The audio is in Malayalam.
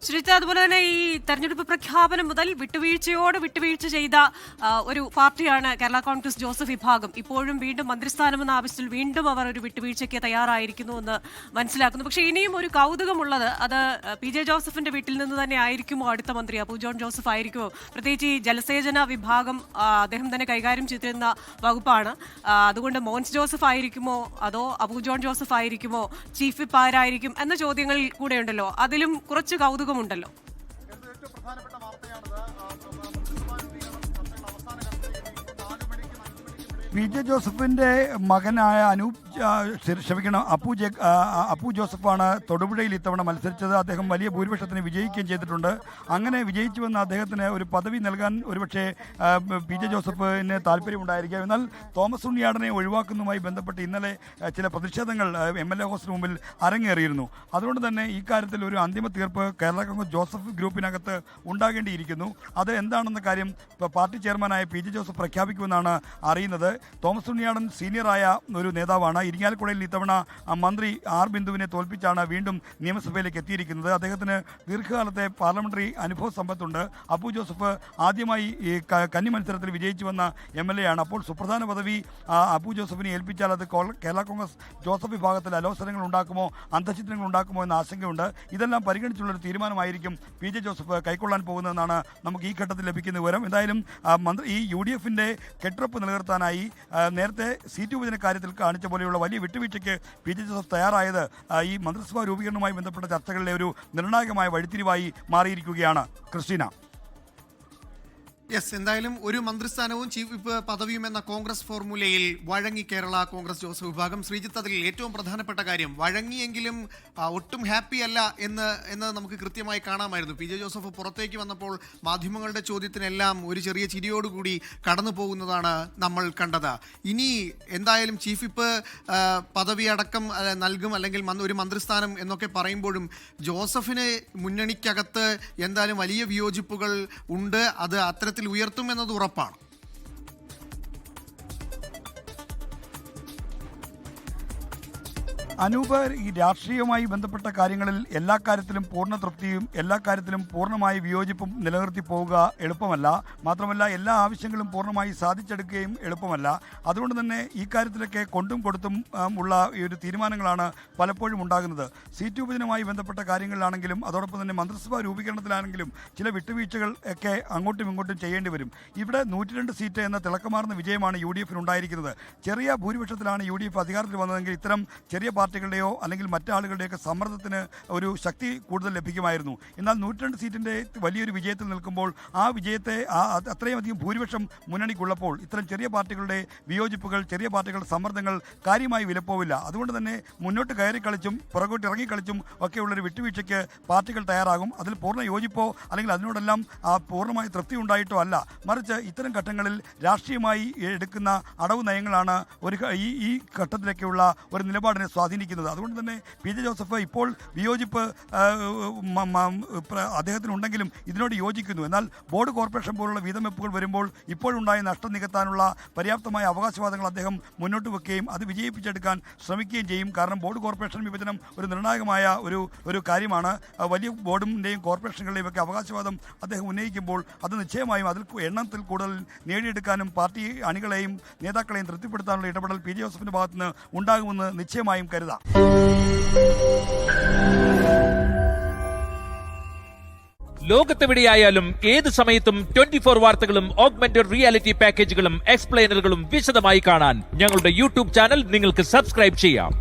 ശ്രീജ, അതുപോലെ തന്നെ ഈ തെരഞ്ഞെടുപ്പ് പ്രഖ്യാപനം മുതൽ വിട്ടുവീഴ്ച ചെയ്ത ഒരു പാർട്ടിയാണ് കേരള കോൺഗ്രസ് ജോസഫ് വിഭാഗം. ഇപ്പോഴും വീണ്ടും മന്ത്രിസ്ഥാനമെന്ന ആവശ്യത്തിൽ വീണ്ടും അവർ ഒരു വിട്ടുവീഴ്ചയ്ക്ക് തയ്യാറായിരിക്കുന്നു എന്ന് മനസ്സിലാക്കുന്നു. പക്ഷേ ഇനിയും ഒരു കൗതുകമുള്ളത് അത് പി ജെ ജോസഫിന്റെ വീട്ടിൽ നിന്ന് തന്നെ ആയിരിക്കുമോ അടുത്ത മന്ത്രി? അപ്പു ജോൺ ജോസഫ് ആയിരിക്കുമോ? പ്രത്യേകിച്ച് ഈ ജലസേചന വിഭാഗം അദ്ദേഹം തന്നെ കൈകാര്യം ചെയ്തിരുന്ന വകുപ്പാണ്. അതുകൊണ്ട് മോൻസ് ജോസഫ് ആയിരിക്കുമോ അതോ അപ്പു ജോൺ ജോസഫ് ആയിരിക്കുമോ? ചീഫ് വിപ്പ് ആരായിരിക്കും എന്ന ചോദ്യങ്ങൾ കൂടെ ഉണ്ടല്ലോ. അതിലും കുറച്ച് കൗതുകമുണ്ടല്ലോ. പി ജെ ജോസഫിന്റെ മകനായ അപ്പു ജോസഫാണ് തൊടുപുഴയിൽ ഇത്തവണ മത്സരിച്ചത്. അദ്ദേഹം വലിയ ഭൂരിപക്ഷത്തിന് വിജയിക്കുകയും ചെയ്തിട്ടുണ്ട്. അങ്ങനെ വിജയിച്ചുവെന്ന് അദ്ദേഹത്തിന് ഒരു പദവി നൽകാൻ ഒരുപക്ഷെ പി ജെ ജോസഫിന് താല്പര്യമുണ്ടായിരിക്കാം. എന്നാൽ തോമസ് ഉണ്ണിയാടനെ ഒഴിവാക്കുന്നതുമായി ബന്ധപ്പെട്ട് ഇന്നലെ ചില പ്രതിഷേധങ്ങൾ MLA ഹൗസിന് മുമ്പിൽ അരങ്ങേറിയിരുന്നു. അതുകൊണ്ട് തന്നെ ഈ കാര്യത്തിൽ ഒരു അന്തിമ തീർപ്പ് കേരള കോൺഗ്രസ് ജോസഫ് ഗ്രൂപ്പിനകത്ത് ഉണ്ടാകേണ്ടിയിരിക്കുന്നു. അത് എന്താണെന്ന കാര്യം പാർട്ടി ചെയർമാനായ പി ജെ ജോസഫ് പ്രഖ്യാപിക്കുമെന്നാണ് അറിയുന്നത്. തോമസ് ഉണ്ണിയാടൻ സീനിയറായ ഒരു നേതാവാണ്. ഇരിങ്ങാലക്കുടയിൽ ഇത്തവണ മന്ത്രി ആർ ബിന്ദുവിനെ തോൽപ്പിച്ചാണ് വീണ്ടും നിയമസഭയിലേക്ക് എത്തിയിരിക്കുന്നത്. അദ്ദേഹത്തിന് ദീർഘകാലത്തെ പാർലമെന്ററി അനുഭവ സമ്പത്തുണ്ട്. അപ്പു ജോസഫ് ആദ്യമായി ഈ കന്നി മത്സരത്തിൽ വിജയിച്ചു വന്ന MLA ആണ്. അപ്പോൾ സുപ്രധാന പദവി അപ്പു ജോസഫിനെ ഏൽപ്പിച്ചാൽ അത് കേരള കോൺഗ്രസ് ജോസഫ് വിഭാഗത്തിൽ അലോസരങ്ങൾ ഉണ്ടാക്കുമോ, അന്തഃഛിദ്രങ്ങൾ ഉണ്ടാക്കുമോ എന്ന ആശങ്കയുണ്ട്. ഇതെല്ലാം പരിഗണിച്ചുള്ളൊരു തീരുമാനമായിരിക്കും പി ജെ ജോസഫ് കൈക്കൊള്ളാൻ പോകുന്നതെന്നാണ് നമുക്ക് ഈ ഘട്ടത്തിൽ ലഭിക്കുന്ന വിവരം. എന്തായാലും ഈ UDFന്റെ കെട്ടുറപ്പ് നിലനിർത്താനായി നേരത്തെ സീറ്റ് വിഭജന കാര്യത്തിൽ കാണിച്ച പോലെയുള്ള വലിയ വിട്ടുവീഴ്ചയ്ക്ക് പി ജെ ജോസഫ് തയ്യാറായത് ഈ മന്ത്രിസഭാ രൂപീകരണവുമായി ബന്ധപ്പെട്ട ചർച്ചകളിലെ ഒരു നിർണായകമായ വഴിത്തിരിവായി മാറിയിരിക്കുകയാണ്. ക്രിസ്റ്റീന. യെസ്, എന്തായാലും ഒരു മന്ത്രിസ്ഥാനവും ചീഫ് വിപ്പ് പദവിയും എന്ന കോൺഗ്രസ് ഫോർമുലയിൽ വഴങ്ങി കേരള കോൺഗ്രസ് ജോസഫ് വിഭാഗം. ശ്രീജിത്ത്, അതിൽ ഏറ്റവും പ്രധാനപ്പെട്ട കാര്യം വഴങ്ങിയെങ്കിലും ഒട്ടും ഹാപ്പി അല്ല എന്ന് നമുക്ക് കൃത്യമായി കാണാമായിരുന്നു. പി ജെ ജോസഫ് പുറത്തേക്ക് വന്നപ്പോൾ മാധ്യമങ്ങളുടെ ചോദ്യത്തിനെല്ലാം ഒരു ചെറിയ ചിരിയോടുകൂടി കടന്നു പോകുന്നതാണ് നമ്മൾ കണ്ടത്. ഇനി എന്തായാലും ചീഫ് വിപ്പ് പദവി അടക്കം നൽകും, അല്ലെങ്കിൽ ഒരു മന്ത്രിസ്ഥാനം എന്നൊക്കെ പറയുമ്പോഴും ജോസഫിന് മുന്നണിക്കകത്ത് എന്തായാലും വലിയ വിയോജിപ്പുകൾ ഉണ്ട്. അത് അത്തരത്തിൽ ഉയർത്തുമെന്നത് ഉറപ്പാണ്. അനൂപ്, ഈ രാഷ്ട്രീയവുമായി ബന്ധപ്പെട്ട കാര്യങ്ങളിൽ എല്ലാ കാര്യത്തിലും പൂർണ്ണ തൃപ്തിയും എല്ലാ കാര്യത്തിലും പൂർണ്ണമായി വിയോജിപ്പും നിലനിർത്തി പോവുക എളുപ്പമല്ല. മാത്രമല്ല എല്ലാ ആവശ്യങ്ങളും പൂർണ്ണമായി സാധിച്ചെടുക്കുകയും എളുപ്പമല്ല. അതുകൊണ്ട് തന്നെ ഈ കാര്യത്തിലൊക്കെ കൊണ്ടും കൊടുത്തും ഉള്ള ഈ ഒരു തീരുമാനങ്ങളാണ് പലപ്പോഴും ഉണ്ടാകുന്നത്. സീറ്റ് വിഭജനവുമായി ബന്ധപ്പെട്ട കാര്യങ്ങളിലാണെങ്കിലും അതോടൊപ്പം തന്നെ മന്ത്രിസഭാ രൂപീകരണത്തിലാണെങ്കിലും ചില വിട്ടുവീഴ്ചകൾ ഒക്കെ അങ്ങോട്ടും ഇങ്ങോട്ടും ചെയ്യേണ്ടി വരും. ഇവിടെ 102 സീറ്റ് എന്ന തിളക്കമാർന്ന വിജയമാണ് UDF ഉണ്ടായിരിക്കുന്നത്. ചെറിയ ഭൂരിപക്ഷത്തിലാണ് UDF അധികാരത്തിൽ വന്നതെങ്കിൽ ഇത്തരം ചെറിയ പാർട്ടികളുടെയോ അല്ലെങ്കിൽ മറ്റാളുകളുടെയൊക്കെ സമ്മർദ്ദത്തിന് ഒരു ശക്തി കൂടുതൽ ലഭിക്കുമായിരുന്നു. എന്നാൽ 102 സീറ്റിൻ്റെ വലിയൊരു വിജയത്തിൽ നിൽക്കുമ്പോൾ ആ വിജയത്തെ അത്രയും അധികം ഭൂരിപക്ഷം മുന്നണിക്കുള്ളപ്പോൾ ഇത്തരം ചെറിയ പാർട്ടികളുടെ വിയോജിപ്പുകൾ, ചെറിയ പാർട്ടികളുടെ സമ്മർദ്ദങ്ങൾ കാര്യമായി വിലപ്പോവില്ല. അതുകൊണ്ട് തന്നെ മുന്നോട്ട് കയറി കളിച്ചും പുറകോട്ട് ഇറങ്ങിക്കളിച്ചും ഒക്കെയുള്ളൊരു വിട്ടുവീഴ്ചയ്ക്ക് പാർട്ടികൾ തയ്യാറാകും. അതിൽ പൂർണ്ണ യോജിപ്പോ അല്ലെങ്കിൽ അതിനോടെല്ലാം പൂർണ്ണമായ തൃപ്തി ഉണ്ടായിട്ടോ അല്ല, മറിച്ച് ഇത്തരം ഘട്ടങ്ങളിൽ രാഷ്ട്രീയമായി എടുക്കുന്ന അടവ് നയങ്ങളാണ് ഈ ഘട്ടത്തിലേക്കുള്ള ഒരു നിലപാടിനെ സ്വാധീനിക്കുന്നത്. അതുകൊണ്ട് തന്നെ പി ജെ ജോസഫ് ഇപ്പോൾ വിയോജിപ്പ് അദ്ദേഹത്തിനുണ്ടെങ്കിലും ഇതിനോട് യോജിക്കുന്നു. എന്നാൽ ബോർഡ് കോർപ്പറേഷൻ പോലുള്ള വീതം വെപ്പുകൾ വരുമ്പോൾ ഇപ്പോഴുണ്ടായ നഷ്ടം നികത്താനുള്ള പര്യാപ്തമായ അവകാശവാദങ്ങൾ അദ്ദേഹം മുന്നോട്ട് വെക്കുകയും അത് വിജയിപ്പിച്ചെടുക്കാൻ ശ്രമിക്കുകയും ചെയ്യും. കാരണം ബോർഡ് കോർപ്പറേഷൻ വിഭജനം ഒരു നിർണായകമായ ഒരു കാര്യമാണ്. വലിയ ബോർഡിൻ്റെയും കോർപ്പറേഷനുകളുടെയും ഒക്കെ അവകാശവാദം അദ്ദേഹം ഉന്നയിക്കുമ്പോൾ അത് നിശ്ചയമായും അതിൽ എണ്ണത്തിൽ കൂടുതൽ നേടിയെടുക്കാനും പാർട്ടി അണികളെയും നേതാക്കളെയും തൃപ്തിപ്പെടുത്താനുള്ള ഇടപെടൽ പി ജെ ജോസഫിൻ്റെ ഭാഗത്തുനിന്ന് ഉണ്ടാകുമെന്ന് നിശ്ചയമായും കരുതാം. ലോകത്തെവിടെയായാലും ഏത് സമയത്തും 24 വാർത്തകളും ഓഗ്മെന്റഡ് റിയാലിറ്റി പാക്കേജുകളും എക്സ്പ്ലെയിനറുകളും വിശദമായി കാണാൻ ഞങ്ങളുടെ YouTube ചാനൽ നിങ്ങൾക്ക് സബ്സ്ക്രൈബ് ചെയ്യാം.